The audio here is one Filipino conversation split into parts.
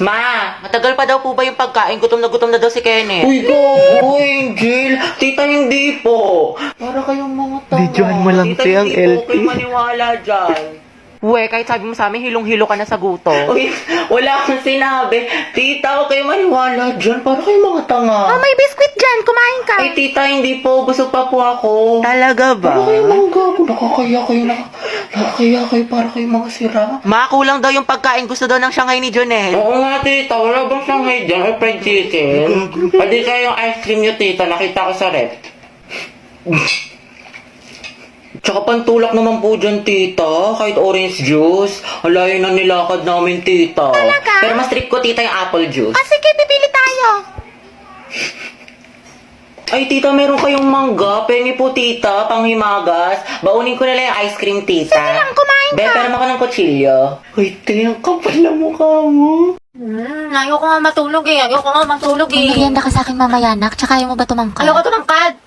Ma, matagal pa daw po ba yung pagkain? Gutom na daw si Kenneth. Uy, gago, Angel. Tita, hindi po. Para kayong mga tanga. Videohan mo lang, Tita, te, ang hindi po LT. kayo maniwala dyan. We, kahit sabi mo sa amin, hilong-hilo ka na sa gutom. Uy, wala akong sinabi. Tita, huwag kayo maniwala dyan. Para kayong mga tanga. May biskwit dyan, kumain ka. Ay, tita, hindi po. Busog pa po ako. Talaga ba? Para kayong mga gago. Nakakaya kayo. Para kayong mga sira. Ma, kulang daw yung pagkain. Gusto daw ng Shanghai ni Jonel. Oo nga, tita. Wala bang Shanghai dyan? Or fried chicken? Pwede kayo yung ice cream nyo, tita. Nakita ko sa rep. Tsaka pantulak naman po dyan, tita. Kahit orange juice. Alayo na nilakad namin, tita. Talaga? Pero mas trip ko, tita, yung apple juice. Sige, pipili tayo. Ay, tita, meron kayong mangga. Pengi po, tita. Panghimagas. Baunin ko na lang yung ice cream, tita. Sige lang, kumain ka. Pero ako ng kutsilyo. Uy, te, ang kapal na mukha mo. Ayoko nga matulog eh. Merienda ka sa akin mamaya, nak. Tsaka ayaw mo ba tumangkad? Ayoko tumangkad.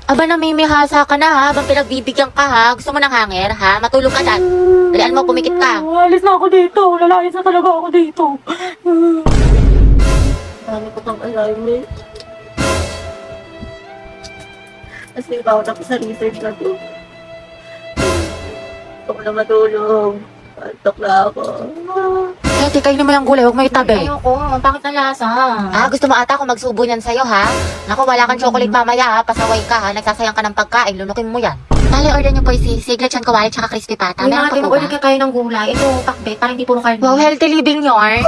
Aba, namimihasa ka na ha. Habang pinagbibigyan ka ha. Gusto mo ng hanger ha? Matulog ka dyan. Dalian mo, pumikit ka. Alis na ako dito. Lalayas na talaga ako dito. Dami ko pang assignment. Kasi bawat ako sa research na to. Gusto ko na matulog. Pantok na ako. Eh, kainin mo lang gulay. Huwag mo itabi. Ayoko, ang pangit na lasa. Gusto mo ata ako magsubo niyan sa'yo ha? Naku, wala kang chocolate mamaya ha. Pasaway ka ha. Nagsasayang ka ng pagkain. Lunukin mo yan. Bale, order niyo po si siglet chan kawali tsaka crispy pata. Uy, Meron mga pa po order ba? ka tayo ng gulay. Ito, pakbet, para hindi puro karne. Wow, healthy living yarn.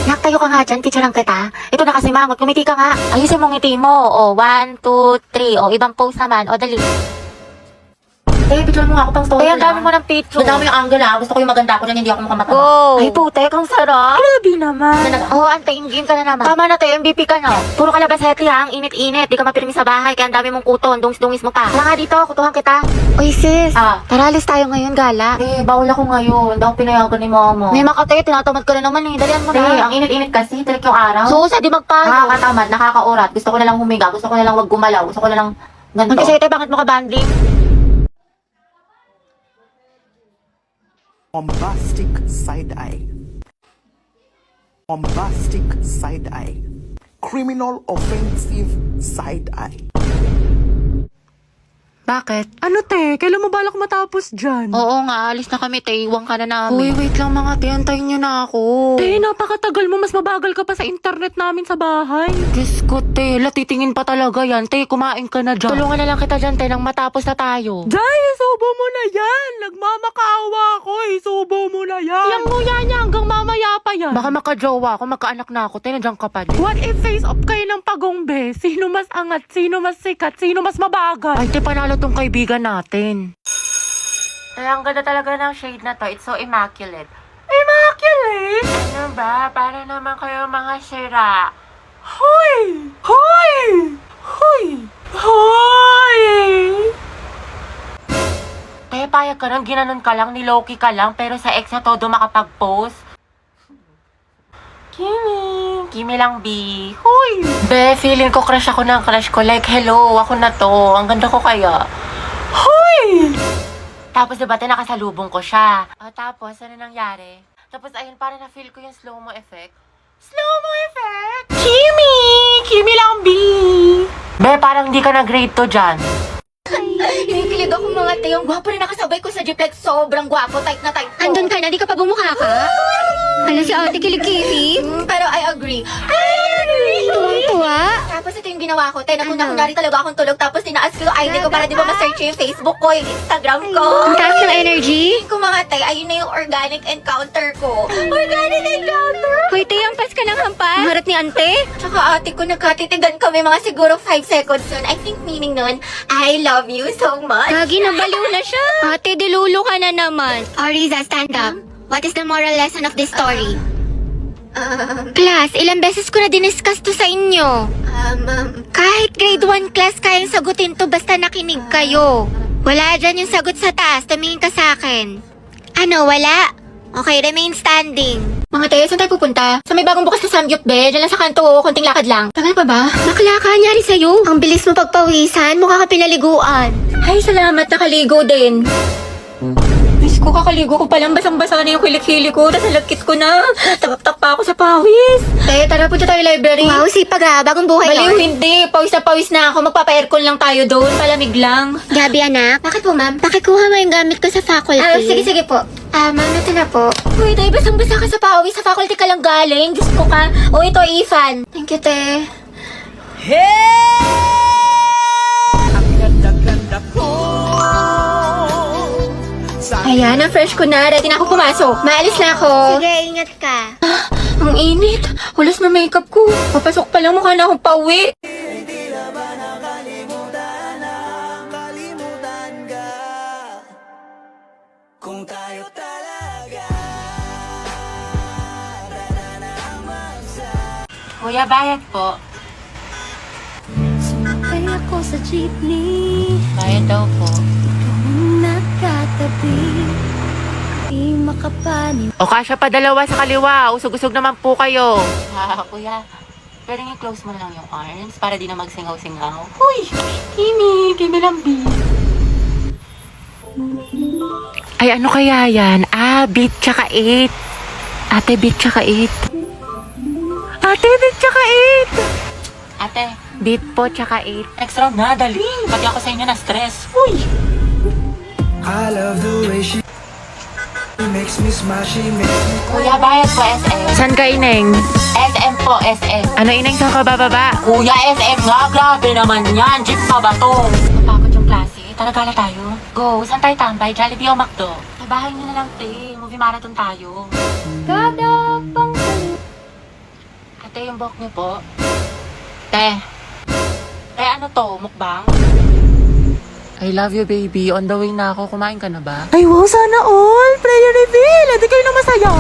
Nak, tayo ka nga dyan. Teacher lang kita. Ito na kasi mangot. Kumiti ka nga. Ayusin mo ngiti mo. O, 1, 2, 3. O, ibang pose naman. O, dali. Eh, picture mo nga ako pang story. Ay, ang dami mo ng picture. Ang dami yung angle ha. Gusto ko yung maganda ako dyan, hindi ako mukhang mataba. Go. Ay, putek, ang sarap. Grabe naman. Oh, antayin game ka na naman. Tama na tayo, MVP ka na. Puro ka labasete ha, ang init-init. Di ka mapirmi sa bahay, kaya ang dami mong kuton. Dungis-dungis mo pa. Tara nga dito, kutuhan kita. Uy sis, tara alis tayo ngayon, gala. Eh, bawal ako ngayon. Hindi ako pinayagan ni mama. May makatayo, tinatamad ka na naman eh. Dalian mo Eh, na. ang init-init kasi. Tarik yung araw. Susa, di magpayo. Nakakatamad, nakakaurat. Gusto ko na lang humiga. Gusto ko na lang wag gumalaw. Gusto ko na lang ganito. Mag-isete, bakit mo ka banding? Bombastic side eye. Bombastic side eye. Criminal offensive side eye. Bakit? Ano te? Kailan mo balak matapos dyan? Oo nga, alis na kami, te. Iwan ka na namin. Uy, wait lang mga te. Antayin nyo na ako. Te, napakatagal mo. Mas mabagal ka pa sa internet namin sa bahay. Diyos ko, te. Latitingin pa talaga yan. Te, kumain ka na dyan. Tulungan na lang kita dyan, te, nang matapos na tayo. Jai, isubo mo na yan. Nagmamakaawa ako. Isubo mo na yan. Yang nguya niya hanggang mamaya pa yan. Baka makajowa ako, magkaanak na ako, te. Nandiyan ka pa din. What if face off kayo ng pagongbe? Sino mas angat? Sino mas sikat? Sino mas mabagal? Ay, te, panalo tong kaibigan natin. Ay, ang ganda talaga ng shade na to. It's so immaculate. Immaculate? Ano ba? Para naman kayo mga sira. Hoy! Hoy! Hoy! Hoy! Te, payag ka nun, ginanon ka lang, niloki ka lang, pero sa ex na todo makapag-post. Kimi lang, B. Hoy! Be, feeling ko crush ako ng crush ko. Like, hello, ako na to. Ang ganda ko kaya. Hoy! Tapos diba, nakasalubong ko siya. Tapos, ano nangyari? Tapos, ayun, parang na-feel ko yung slow-mo effect. Slow-mo effect? Kimi! Kimi lang, B! Be, parang hindi ka na grade to dyan. Kinikilig ako mga te, yung gwapo rin nakasabay ko sa Jeeplex. Sobrang gwapo, tight na tight ko. Andun ka na, di ka pa bumukha ka? Hala si ate kilig-kilig. Pero I agree. Tuwang-tuwa. Tapos ito yung ginawa ko, te, napunta kunwari talaga akong tulog. Tapos tinaas ko yung ID ko para di ba ma-search yung Facebook ko, yung Instagram ko. Ang taas ng energy. Kung mga te, ayun na yung organic encounter ko. Organic encounter! Hoy, te, hampas ka ng hampas. Ang harap ni ante. Tsaka ate ko, nagkatitigan kami mga siguro 5 seconds nun. I think meaning nun, I love you so much. Gagi, nabaliw na siya. Ate, dilulo ka na naman. Ariza, stand up. What is the moral lesson of this story? Class, ilang beses ko na diniscuss to sa inyo. Kahit grade 1 class kayang sagutin to basta nakinig kayo. Wala dyan yung sagot sa taas, tumingin ka sa akin. Ano, wala? Okay, remain standing. Mga te, saan tayo pupunta? Sa may bagong bukas na Samgyup, be. Diyan lang sa kanto, konting lakad lang. Tagal pa ba? Bakla ka, nyari sa'yo. Ang bilis mo pagpawisan, mukha ka pinaliguan. Ay, salamat, nakaligo din. Miss ko, kakaligo ko palang basang-basa na yung kilik-hili ko. Tapos nalagkit ko na. Tagaktak pa ako sa pawis. Tara, punta tayo library. Wow, sipag bagong buhay Baliw, hindi. Pawis na ako. Magpapa-aircon lang tayo doon. Palamig lang. Gabi, anak. Bakit po, ma'am? Pakikuha mo yung gamit ko sa faculty. Sige po. Ma'am, ito na po. Uy, tayo basang-basa ka sa pawis. Sa faculty ka lang galing. Diyos ko ka. O, ito, Ethan. Thank you, te. Ayan, ang fresh ko na. Ready na ako pumasok. Maalis na ako. Sige, ingat ka. Ang init. Hulas na makeup ko. Papasok pa lang, mukha na akong pauwi. Kuya, bayad po. Sumakay ako sa jeepney, Bayad daw po. nakatabi, di makapanin. O kasya pa dalawa sa kaliwa. Usog-usog naman po kayo. Kuya, pwede i-close mo lang yung arms para di na magsingaw-singaw. Uy! Kimi lambi. Ay, ano kaya yan? Beat tsaka 8. Ate, beat tsaka 8. Ate, beat tsaka 8. Ate, Beat po tsaka 8. next round na, dali. Pati ako sa inyo na stress. Uy! I love the way she makes me smile, she makes me Kuya, bayad po SM. San ka, Ineng? SM po, SM. Ano, Ineng, sa kabababa? Kuya, SM nga. Grabe naman yan. Jeep pa ba to? Napakot yung klase. Tara, gala tayo. Go. Saan tayo tambay? Jollibee o McDo? Sa bahay niyo na lang, te. Movie marathon tayo. Ate, yung buhok niyo po. Te. Te, ano to? Mukbang? I love you, baby. On the way na ako. Kumain ka na ba? Ay, wow, sana all! Player reveal! Hindi kayo na masaya!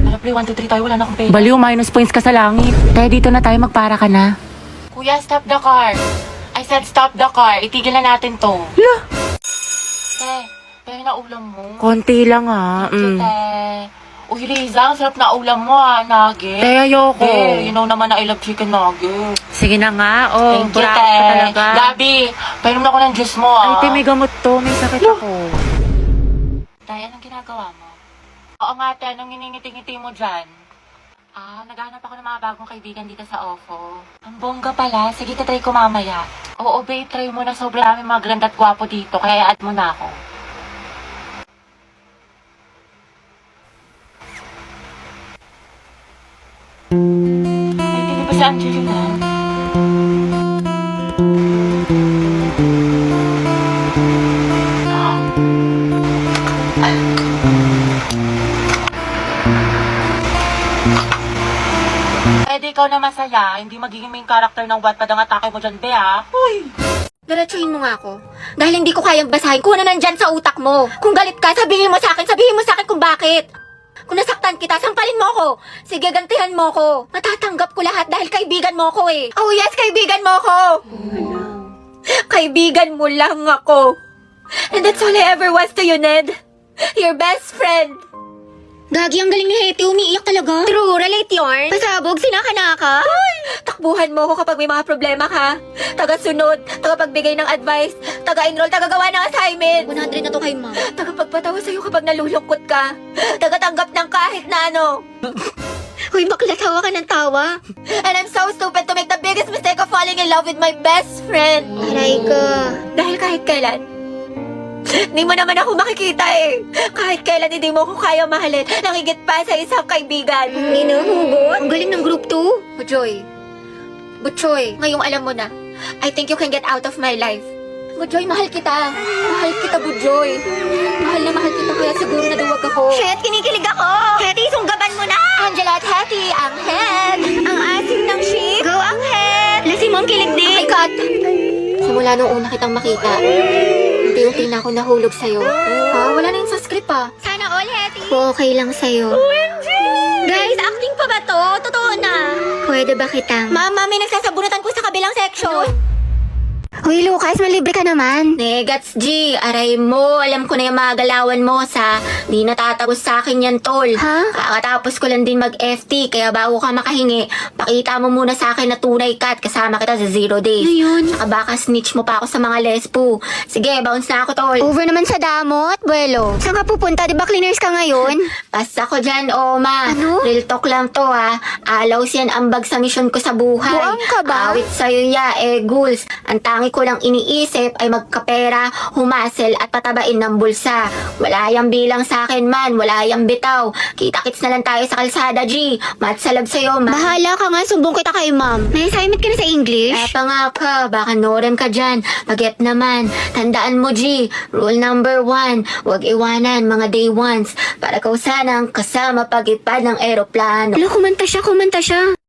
Ano, play 1, 2, 3 tayo. Wala na akong pera. Baliw, minus points ka sa langit. Tayo dito na tayo. Magpara ka na. Kuya, stop the car. I said stop the car. Itigil na natin to. Te, pero na ulam mo. Konti lang, ha. Te. Uy, Riza, ang sarap na ulam mo, nugget. Te, ayoko. Te, you know naman na I love chicken nugget. Sige na nga. Oh, Thank you, burak te. ka talaga. Gabi, painom na ako ng juice mo, Ay, te, may gamot to. May sakit ako. Tay, anong ginagawa mo? Oo nga, te, anong nginingiti-ngiti mo dyan? Naghahanap ako ng mga bagong kaibigan dito sa OFO. Ang bongga pala. Sige, tatry ko mamaya. Oo, babe, try mo na. Sobrang dami mga ganda at gwapo dito. Kaya i-add mo na ako. Ay, di ba si Angelina? Pwede ikaw na masaya, hindi magiging main character ng Wattpad ang atake mo dyan, Bea. Uy! Diretsuhin mo nga ako. Dahil hindi ko kayang basahin kung ano nandyan sa utak mo. Kung galit ka, sabihin mo sa akin kung bakit. Kung nasaktan kita, sampalin mo ko. Sige, gantihan mo ko. Matatanggap ko lahat dahil kaibigan mo ko eh. Oh yes, kaibigan mo ko. Kaibigan mo lang ako. And that's all I ever was to you, Ned. Your best friend. Gagi, ang galing ni Hetty. Umiiyak talaga. True, relate yarn. Pasabog, sinaka-naka. Takbuhan mo ko kapag may mga problema ka. Taga-sunod, tagapagbigay ng advice, taga-enroll, tagagawa ng assignment. 100 na to kay ma'am. Tagapagpatawa sa'yo kapag nalulungkot ka. Tagatanggap ng kahit na ano. Hoy, bakla, tawa ka ng tawa. And I'm so stupid to make the biggest mistake of falling in love with my best friend. Aray ka. Dahil kahit kailan, hindi mo naman ako makikita eh. Kahit kailan hindi mo ako kaya mahalin. Nangigit pa sa isang kaibigan. Hinuhugot? Ang galing ng group 2. Butchoy, ngayong alam mo na, I think you can get out of my life. Butchoy, mahal kita. Mahal kita, Butchoy. Mahal na mahal kita, kaya siguro naduwag ako. Shit, kinikilig ako. Hetty, sunggaban mo na. Angela at Hetty, ang head. Ang asim ng ship. Go, ang head. Lasi mo ang kilig din. Okay, cut. Simula nung una kitang makita, unti-unti na ako nahulog sa'yo. Wala na yun sa script Sana all, Hetty. Okay lang sa'yo. Guys, acting pa ba to? Totoo na. Pwede ba kitang... Mama, may nagsasabunatan po sa kabilang section. Uy, Lucas, malibre ka naman. Negats G, aray mo, alam ko na yung mga galawan mo sa di natatagos sa akin yan tol. Ha? Kakatapos ko lang din mag-FT, kaya bago ka makahingi, pakita mo muna sa akin na tunay ka at kasama kita sa 0 days. Ano yun? Saka baka snitch mo pa ako sa mga lespo. Sige, bounce na ako tol. Over naman sa damot, buwelo. Saan ka pupunta? Di ba cleaners ka ngayon? Basta ko dyan, Oma. Ano? Real talk lang to ha. Alaw siyan ambag sa misyon ko sa buhay. Buang ka ba? Awit sa'yo ya, goals. Ang tangi ko lang iniisip ay magkapera, humasel at patabain ng bulsa. Wala yang bilang sa akin man, wala yang bitaw. Kita-kits na lang tayo sa kalsada, G. Matsalab sa'yo, ma. Bahala ka nga, sumbong kita kay ma'am. May assignment ka na sa English? Pa nga ka, baka norem ka dyan. Paget naman. Tandaan mo, G. Rule number 1, huwag iwanan mga day ones. Para kau sanang kasama pag-ipad ng eroplano. Kumanta siya.